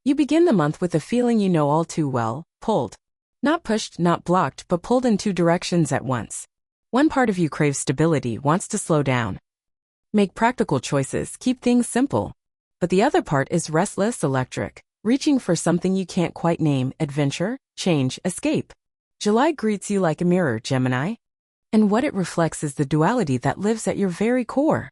You begin the month with a feeling you know all too well, pulled. Not pushed, not blocked, but pulled in two directions at once. One part of you craves stability, wants to slow down. Make practical choices, keep things simple. But the other part is restless, electric, reaching for something you can't quite name, adventure, change, escape. July greets you like a mirror, Gemini. And what it reflects is the duality that lives at your very core.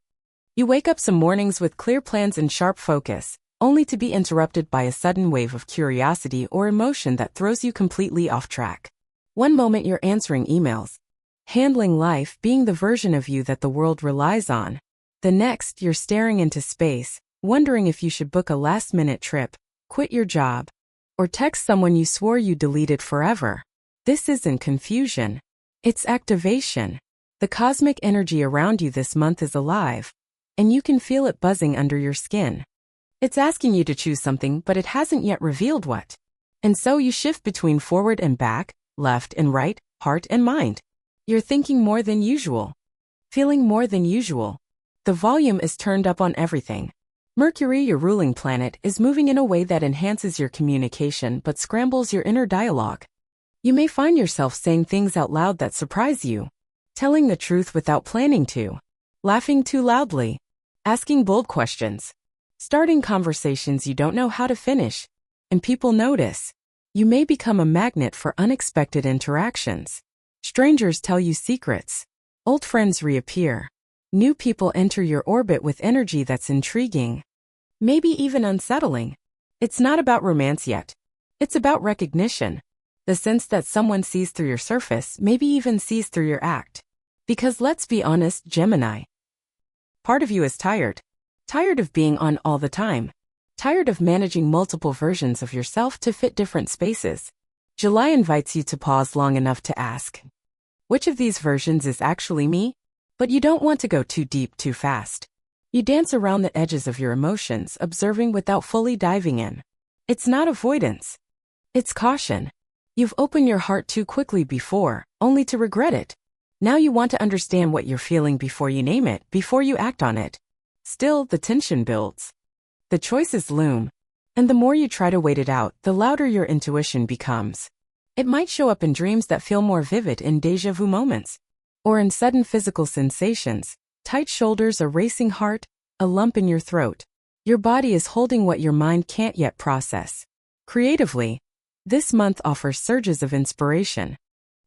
You wake up some mornings with clear plans and sharp focus, only to be interrupted by a sudden wave of curiosity or emotion that throws you completely off track. One moment you're answering emails, handling life, being the version of you that the world relies on. The next, you're staring into space, wondering if you should book a last-minute trip, quit your job, or text someone you swore you deleted forever. This isn't confusion. It's activation. The cosmic energy around you this month is alive, and you can feel it buzzing under your skin. It's asking you to choose something, but it hasn't yet revealed what. And so you shift between forward and back, left and right, heart and mind. You're thinking more than usual, feeling more than usual. The volume is turned up on everything. Mercury, your ruling planet, is moving in a way that enhances your communication but scrambles your inner dialogue. You may find yourself saying things out loud that surprise you, telling the truth without planning to, laughing too loudly, asking bold questions, starting conversations you don't know how to finish, and people notice. You may become a magnet for unexpected interactions. Strangers tell you secrets. Old friends reappear. New people enter your orbit with energy that's intriguing, maybe even unsettling. It's not about romance yet. It's about recognition. The sense that someone sees through your surface, maybe even sees through your act. Because let's be honest, Gemini, part of you is tired. Tired of being on all the time. Tired of managing multiple versions of yourself to fit different spaces. July invites you to pause long enough to ask, which of these versions is actually me? But you don't want to go too deep too fast. You dance around the edges of your emotions, observing without fully diving in. It's not avoidance. It's caution. You've opened your heart too quickly before, only to regret it. Now you want to understand what you're feeling before you name it, before you act on it. Still, the tension builds. The choices loom. And the more you try to wait it out, the louder your intuition becomes. It might show up in dreams that feel more vivid in déjà vu moments, or in sudden physical sensations, tight shoulders, a racing heart, a lump in your throat. Your body is holding what your mind can't yet process. Creatively, this month offers surges of inspiration.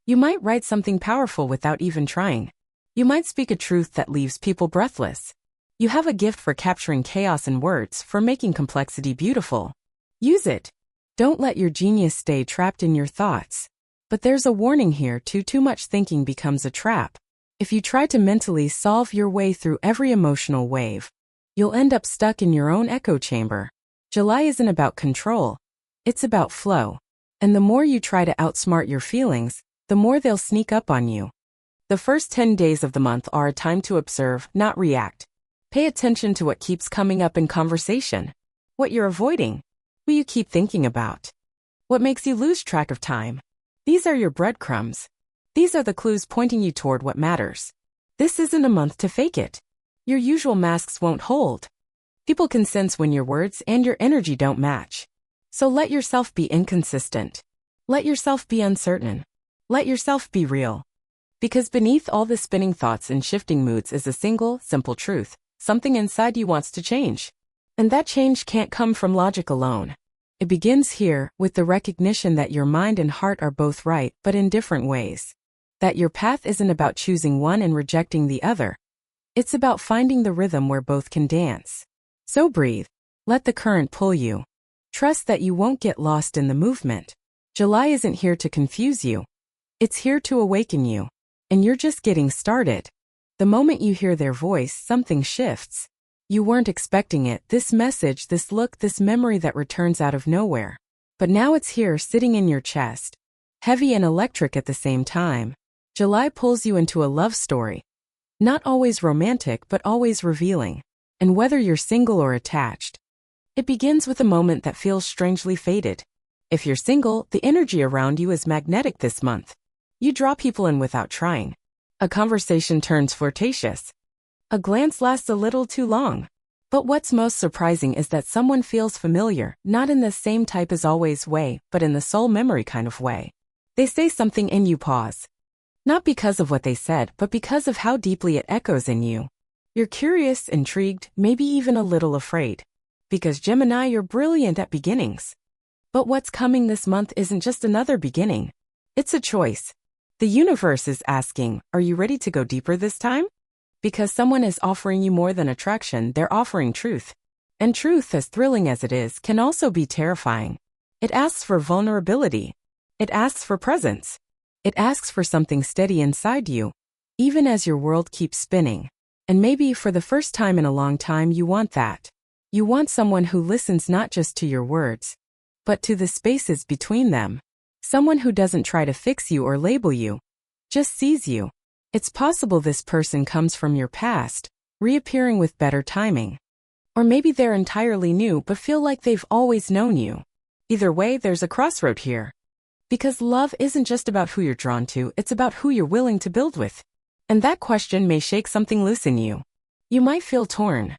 You might write something powerful without even trying. You might speak a truth that leaves people breathless. You have a gift for capturing chaos in words, for making complexity beautiful. Use it. Don't let your genius stay trapped in your thoughts. But there's a warning here too much thinking becomes a trap. If you try to mentally solve your way through every emotional wave, you'll end up stuck in your own echo chamber. July isn't about control. It's about flow. And the more you try to outsmart your feelings, the more they'll sneak up on you. The first 10 days of the month are a time to observe, not react. Pay attention to what keeps coming up in conversation, what you're avoiding, who you keep thinking about, what makes you lose track of time. These are your breadcrumbs. These are the clues pointing you toward what matters. This isn't a month to fake it. Your usual masks won't hold. People can sense when your words and your energy don't match. So let yourself be inconsistent. Let yourself be uncertain. Let yourself be real. Because beneath all the spinning thoughts and shifting moods is a single, simple truth. Something inside you wants to change. And that change can't come from logic alone. It begins here, with the recognition that your mind and heart are both right, but in different ways. That your path isn't about choosing one and rejecting the other. It's about finding the rhythm where both can dance. So breathe. Let the current pull you. Trust that you won't get lost in the movement. July isn't here to confuse you. It's here to awaken you. And you're just getting started. The moment you hear their voice, something shifts. You weren't expecting it, this message, this look, this memory that returns out of nowhere. But now it's here, sitting in your chest. Heavy and electric at the same time. July pulls you into a love story. Not always romantic, but always revealing. And whether you're single or attached, it begins with a moment that feels strangely fated. If you're single, the energy around you is magnetic this month. You draw people in without trying. A conversation turns flirtatious. A glance lasts a little too long. But what's most surprising is that someone feels familiar, not in the same type as always way, but in the soul memory kind of way. They say something and you pause. Not because of what they said, but because of how deeply it echoes in you. You're curious, intrigued, maybe even a little afraid. Because Gemini, you're brilliant at beginnings. But what's coming this month isn't just another beginning. It's a choice. The universe is asking, are you ready to go deeper this time? Because someone is offering you more than attraction, they're offering truth. And truth, as thrilling as it is, can also be terrifying. It asks for vulnerability. It asks for presence. It asks for something steady inside you, even as your world keeps spinning. And maybe for the first time in a long time you want that. You want someone who listens not just to your words, but to the spaces between them. Someone who doesn't try to fix you or label you, just sees you. It's possible this person comes from your past, reappearing with better timing. Or maybe they're entirely new but feel like they've always known you. Either way, there's a crossroad here. Because love isn't just about who you're drawn to, it's about who you're willing to build with. And that question may shake something loose in you. You might feel torn.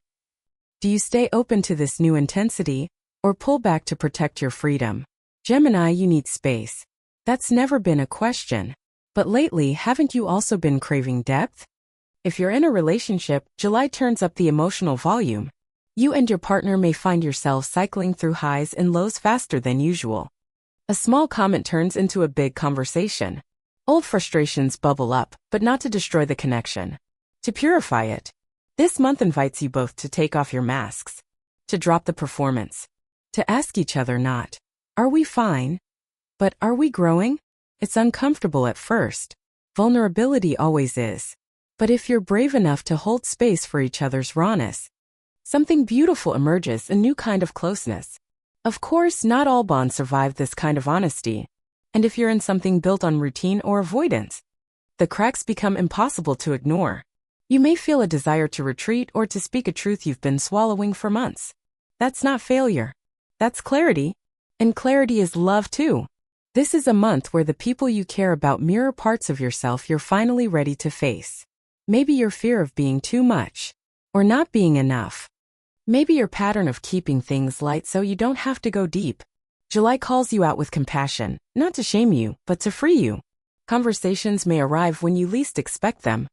Do you stay open to this new intensity, or pull back to protect your freedom? Gemini, you need space. That's never been a question. But lately, haven't you also been craving depth? If you're in a relationship, July turns up the emotional volume. You and your partner may find yourselves cycling through highs and lows faster than usual. A small comment turns into a big conversation. Old frustrations bubble up, but not to destroy the connection. To purify it. This month invites you both to take off your masks. To drop the performance. To ask each other not, are we fine? But are we growing? It's uncomfortable at first. Vulnerability always is. But if you're brave enough to hold space for each other's rawness, something beautiful emerges, a new kind of closeness. Of course, not all bonds survive this kind of honesty. And if you're in something built on routine or avoidance, the cracks become impossible to ignore. You may feel a desire to retreat or to speak a truth you've been swallowing for months. That's not failure. That's clarity. And clarity is love too. This is a month where the people you care about mirror parts of yourself you're finally ready to face. Maybe your fear of being too much, or not being enough. Maybe your pattern of keeping things light so you don't have to go deep. July calls you out with compassion, not to shame you, but to free you. Conversations may arrive when you least expect them.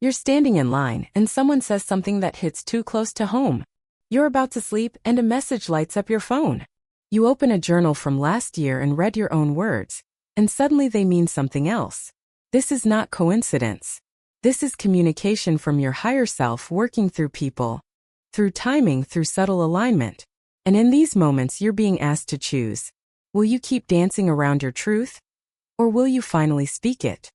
You're standing in line and someone says something that hits too close to home. You're about to sleep and a message lights up your phone. You open a journal from last year and read your own words, and suddenly they mean something else. This is not coincidence. This is communication from your higher self working through people, through timing, through subtle alignment. And in these moments you're being asked to choose. Will you keep dancing around your truth? Or will you finally speak it?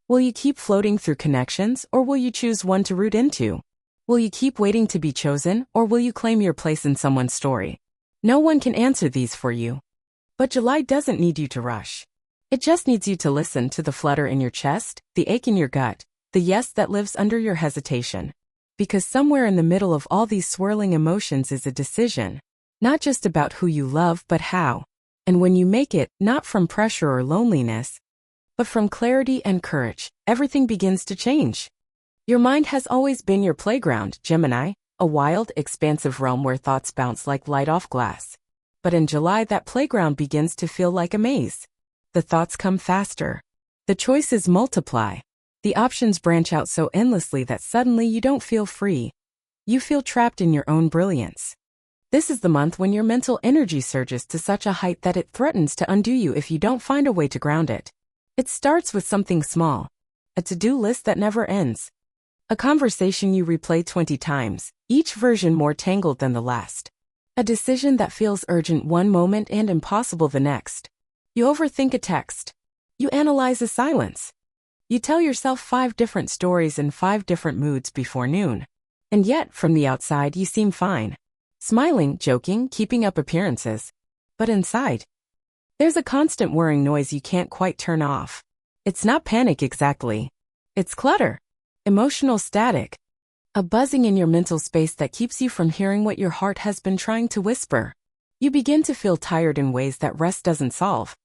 Will you keep floating through connections, or will you choose one to root into? Will you keep waiting to be chosen, or will you claim your place in someone's story? No one can answer these for you. But July doesn't need you to rush. It just needs you to listen to the flutter in your chest, the ache in your gut, the yes that lives under your hesitation. Because somewhere in the middle of all these swirling emotions is a decision. Not just about who you love, but how. And when you make it, not from pressure or loneliness, but from clarity and courage, everything begins to change. Your mind has always been your playground, Gemini. A wild, expansive realm where thoughts bounce like light off glass. But in July, that playground begins to feel like a maze. The thoughts come faster. The choices multiply. The options branch out so endlessly that suddenly you don't feel free. You feel trapped in your own brilliance. This is the month when your mental energy surges to such a height that it threatens to undo you if you don't find a way to ground it. It starts with something small. A to-do list that never ends. A conversation you replay 20 times, each version more tangled than the last. A decision that feels urgent one moment and impossible the next. You overthink a text. You analyze a silence. You tell yourself 5 different stories in 5 different moods before noon. And yet, from the outside, you seem fine. Smiling, joking, keeping up appearances. But inside, there's a constant whirring noise you can't quite turn off. It's not panic exactly. It's clutter. Emotional static. A buzzing in your mental space that keeps you from hearing what your heart has been trying to whisper. You begin to feel tired in ways that rest doesn't solve.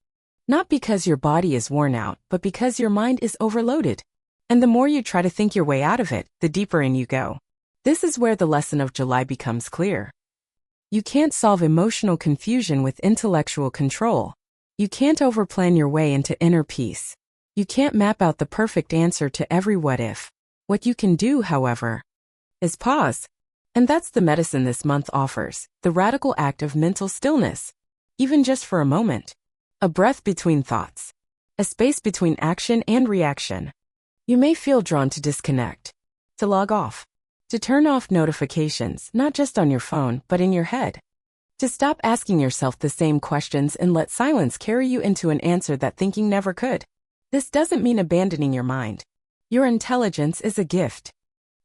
Not because your body is worn out, but because your mind is overloaded. And the more you try to think your way out of it, the deeper in you go. This is where the lesson of July becomes clear. You can't solve emotional confusion with intellectual control. You can't overplan your way into inner peace. You can't map out the perfect answer to every what if. What you can do, however, is pause. And that's the medicine this month offers, the radical act of mental stillness. Even just for a moment. A breath between thoughts. A space between action and reaction. You may feel drawn to disconnect. To log off. To turn off notifications, not just on your phone, but in your head. To stop asking yourself the same questions and let silence carry you into an answer that thinking never could. This doesn't mean abandoning your mind. Your intelligence is a gift.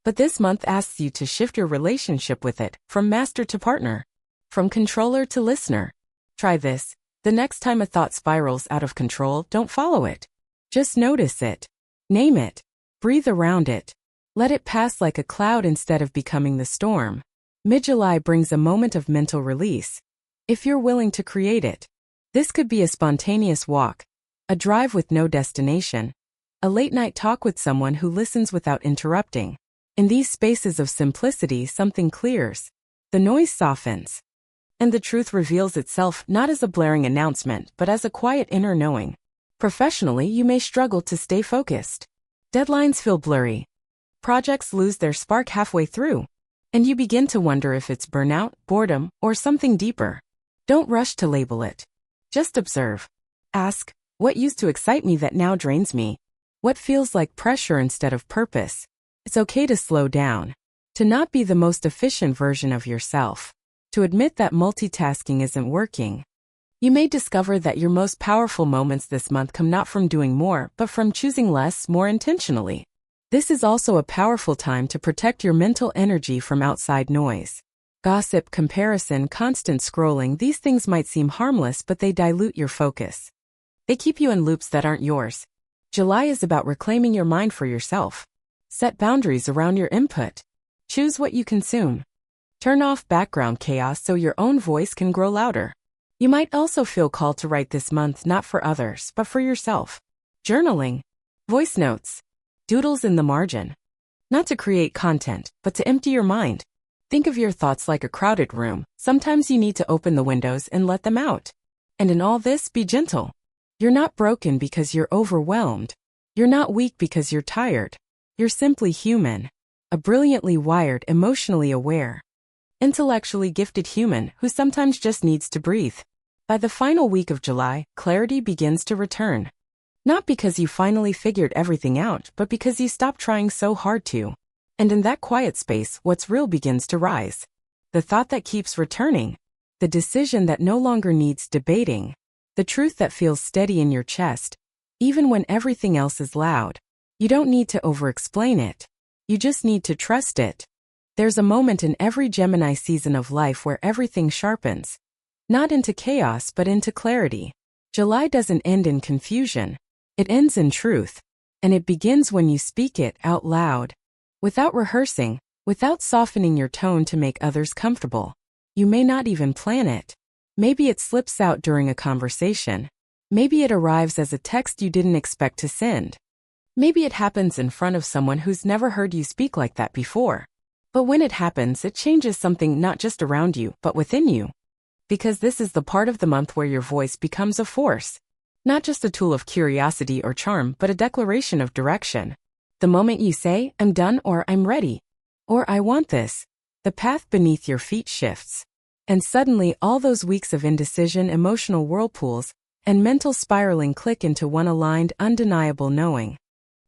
But this month asks you to shift your relationship with it, from master to partner. From controller to listener. Try this. The next time a thought spirals out of control, don't follow it. Just notice it. Name it. Breathe around it. Let it pass like a cloud instead of becoming the storm. Mid-July brings a moment of mental release. If you're willing to create it. This could be a spontaneous walk. A drive with no destination. A late-night talk with someone who listens without interrupting. In these spaces of simplicity, something clears. The noise softens. And the truth reveals itself not as a blaring announcement, but as a quiet inner knowing. Professionally, you may struggle to stay focused. Deadlines feel blurry. Projects lose their spark halfway through. And you begin to wonder if it's burnout, boredom, or something deeper. Don't rush to label it. Just observe. Ask, what used to excite me that now drains me? What feels like pressure instead of purpose? It's okay to slow down. To not be the most efficient version of yourself. To admit that multitasking isn't working. You may discover that your most powerful moments this month come not from doing more, but from choosing less more intentionally. This is also a powerful time to protect your mental energy from outside noise. Gossip, comparison, constant scrolling, these things might seem harmless, but they dilute your focus. They keep you in loops that aren't yours. July is about reclaiming your mind for yourself. Set boundaries around your input. Choose what you consume. Turn off background chaos so your own voice can grow louder. You might also feel called to write this month not for others, but for yourself. Journaling. Voice notes. Doodles in the margin. Not to create content, but to empty your mind. Think of your thoughts like a crowded room. Sometimes you need to open the windows and let them out. And in all this, be gentle. You're not broken because you're overwhelmed. You're not weak because you're tired. You're simply human. A brilliantly wired, emotionally aware, intellectually gifted human who sometimes just needs to breathe. By the final week of July, clarity begins to return. Not because you finally figured everything out, but because you stopped trying so hard to. And in that quiet space, what's real begins to rise. The thought that keeps returning. The decision that no longer needs debating. The truth that feels steady in your chest. Even when everything else is loud. You don't need to over-explain it. You just need to trust it. There's a moment in every Gemini season of life where everything sharpens. Not into chaos, but into clarity. July doesn't end in confusion. It ends in truth. And it begins when you speak it out loud. Without rehearsing, without softening your tone to make others comfortable. You may not even plan it. Maybe it slips out during a conversation. Maybe it arrives as a text you didn't expect to send. Maybe it happens in front of someone who's never heard you speak like that before. But when it happens, it changes something not just around you, but within you. Because this is the part of the month where your voice becomes a force. Not just a tool of curiosity or charm, but a declaration of direction. The moment you say, I'm done, or I'm ready, or I want this, the path beneath your feet shifts. And suddenly all those weeks of indecision, emotional whirlpools, and mental spiraling click into one aligned, undeniable knowing.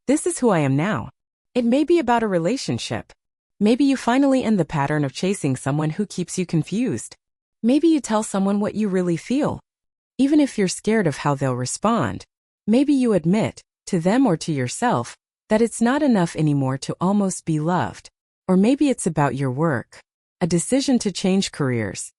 This is who I am now. It may be about a relationship. Maybe you finally end the pattern of chasing someone who keeps you confused. Maybe you tell someone what you really feel. Even if you're scared of how they'll respond. Maybe you admit, to them or to yourself, that it's not enough anymore to almost be loved. Or maybe it's about your work. A decision to change careers.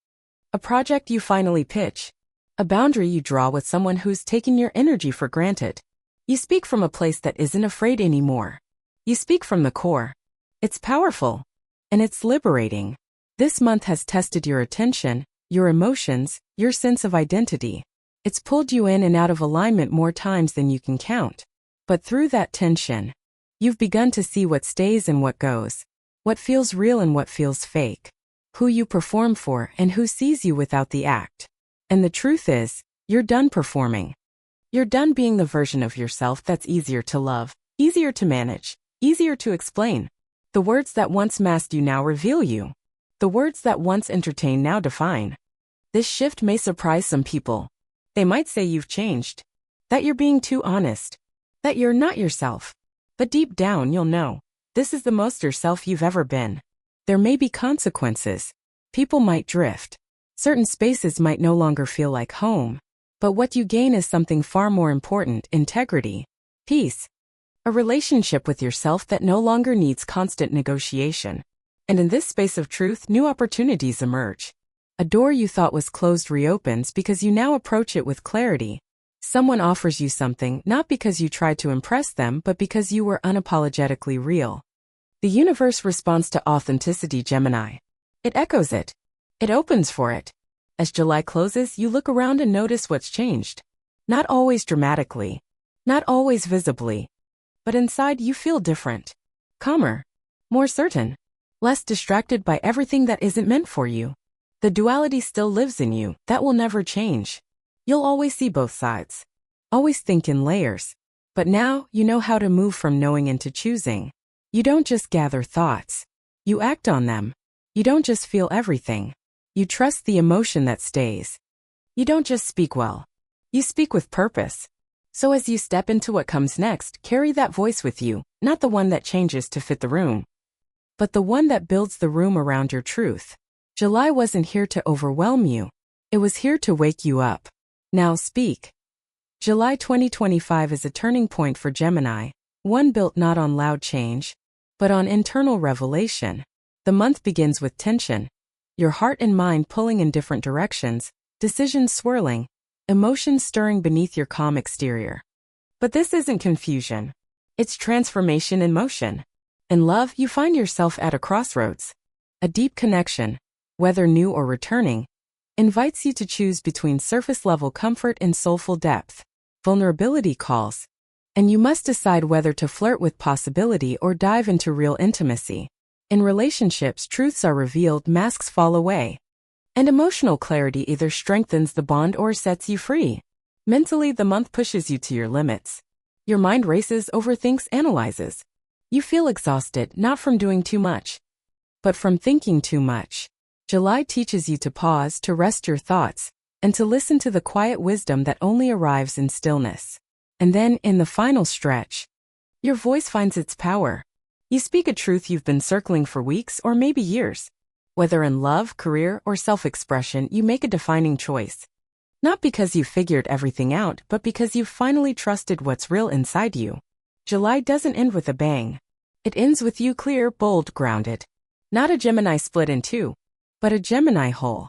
A project you finally pitch. A boundary you draw with someone who's taken your energy for granted. You speak from a place that isn't afraid anymore. You speak from the core. It's powerful. And it's liberating. This month has tested your attention, your emotions, your sense of identity. It's pulled you in and out of alignment more times than you can count. But through that tension, you've begun to see what stays and what goes. What feels real and what feels fake. Who you perform for and who sees you without the act. And the truth is, you're done performing. You're done being the version of yourself that's easier to love, easier to manage, easier to explain. The words that once masked you now reveal you. The words that once entertained now define. This shift may surprise some people. They might say you've changed, that you're being too honest, that you're not yourself. But deep down you'll know, this is the most yourself you've ever been. There may be consequences. People might drift. Certain spaces might no longer feel like home. But what you gain is something far more important: integrity, peace, a relationship with yourself that no longer needs constant negotiation. And in this space of truth, new opportunities emerge. A door you thought was closed reopens because you now approach it with clarity. Someone offers you something not because you tried to impress them but because you were unapologetically real. The universe responds to authenticity, Gemini. It echoes it. It opens for it. As July closes, you look around and notice what's changed. Not always dramatically. Not always visibly. But inside you feel different. Calmer. More certain. Less distracted by everything that isn't meant for you. The duality still lives in you. That will never change. You'll always see both sides. Always think in layers. But now you know how to move from knowing into choosing. You don't just gather thoughts. You act on them. You don't just feel everything. You trust the emotion that stays. You don't just speak well. You speak with purpose. So as you step into what comes next, carry that voice with you, not the one that changes to fit the room, but the one that builds the room around your truth. July wasn't here to overwhelm you. It was here to wake you up. Now speak. July 2025 is a turning point for Gemini, one built not on loud change, but on internal revelation. The month begins with tension. Your heart and mind pulling in different directions, decisions swirling, emotions stirring beneath your calm exterior. But this isn't confusion. It's transformation in motion. In love, you find yourself at a crossroads. A deep connection, whether new or returning, invites you to choose between surface-level comfort and soulful depth. Vulnerability calls, and you must decide whether to flirt with possibility or dive into real intimacy. In relationships, truths are revealed, masks fall away. And emotional clarity either strengthens the bond or sets you free. Mentally, the month pushes you to your limits. Your mind races, overthinks, analyzes. You feel exhausted, not from doing too much, but from thinking too much. July teaches you to pause, to rest your thoughts, and to listen to the quiet wisdom that only arrives in stillness. And then, in the final stretch, your voice finds its power. You speak a truth you've been circling for weeks or maybe years. Whether in love, career, or self-expression, you make a defining choice. Not because you figured everything out, but because you've finally trusted what's real inside you. July doesn't end with a bang. It ends with you clear, bold, grounded. Not a Gemini split in two, but a Gemini whole.